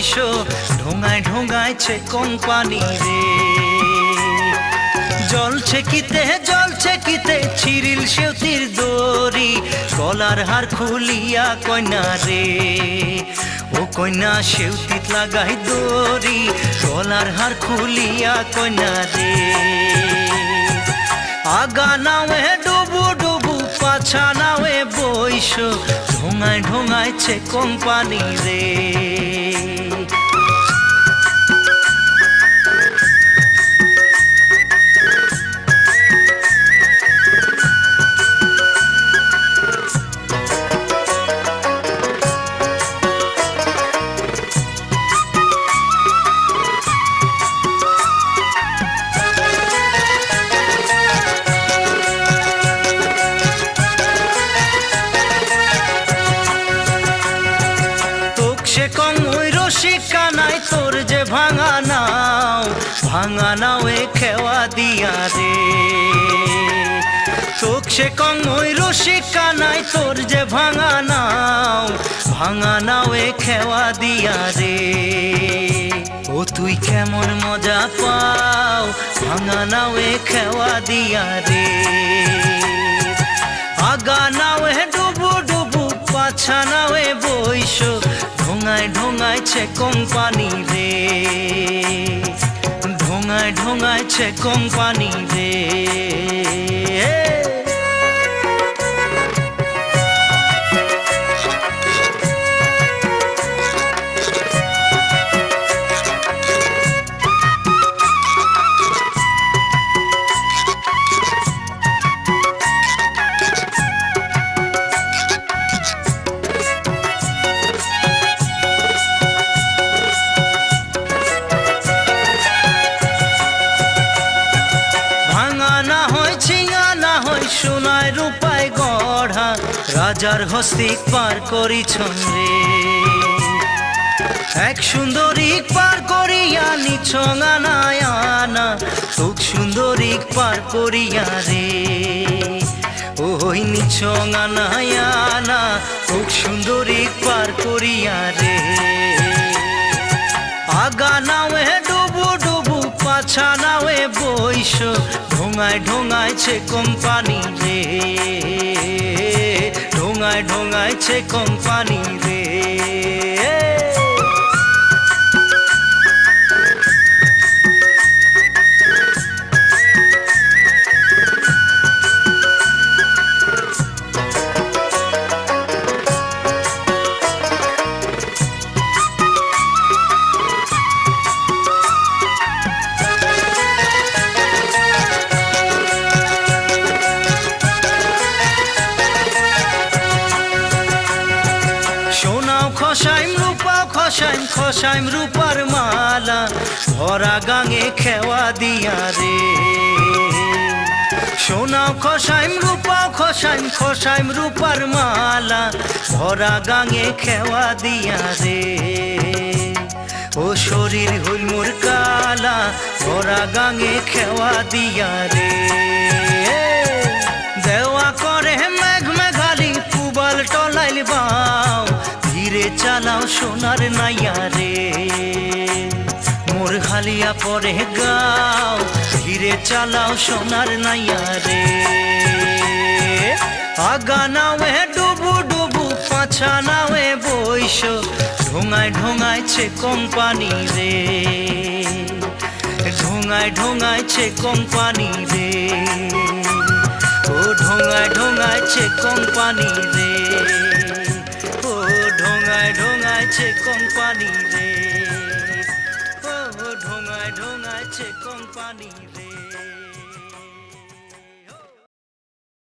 বইসো ঢোঙায় ঢোঙায়ছে company রে। জলছে কিতে ছিরিল সেউতির দড়ি, গলার হার খুলিয়া কইনা রে। ও কইনা সেউতিত লাগাই দড়ি, গলার হার খুলিয়া কইনা রে। আগা নাওয়ে ডুবু ডুবু পাছা নাওয়ে বইসো ঢোঙায় ঢোঙায়ছে কোম্পানি রে। তোর যে ভাঙা নাওয়ে খেওয়া দিয়া রে। তোক সে কং ওই রসিকা নাই, তোর যে ভাঙা নাওয়ে খেওয়া দিয়া রে। ও তুই কেমন মজা পাও ভাঙা নাওয়ে খেওয়া দিয়া রে। আগা নাওয়ে ডুবু ডুবু পাছা নাওয়ে বইসো ঢোঙায় ঢোঙায়ছে কোম্পানি রে। ঢোঙায় ঢোঙায়ছে কোম্পানি রে। সোনায় রূপায় গড়া রাজার হস্তিক পার করিছন রে। এক সুন্দরীক পার করিয়া নিছং আনায় আনা, তোক সুন্দরীক পার করিয়া রে। ওই নিছং আনায় আনা, তোক সুন্দরীক পার করিয়া রে। আগা নাওয়ে ডুবু ডুবু পাছা নাওয়ে বইসো ঢোঙায় ঢোঙায়ছে কোম্পানি রে। ঢোঙায় ঢোঙায়ছে কোম্পানি রে। খসাইম রূপার মালা ভরা গাঙে খেওয়া দিয়া রে। সোনাও খসাইম রূপার মালা ভরা গাঙে খেওয়া দিয়া রে। ও শরীর হইল মোর কালা ভরা গাঙে খেওয়া দিয়া রে। দেওয়া করে মেঘ মেঘালি পুবাল টলাইল বাও, ধীরে চালাও সোনার নাইয়া রে। মোর হালিয়া পরে গাও, ধীরে চালাও সোনার নাইয়া রে। আগা নাওয়ে ডুবু ডুবু পাছা নাওয়ে বইসো ঢোঙায় ঢোঙায়ছে কোম্পানি রে। ঢোঙায় ঢোঙায়ছে কোম্পানি রে। ও ঢোঙায় ঢোঙায়ছে কোম্পানি রে। ঢোঙায় ঢোঙায়ছে কোম্পানি রে।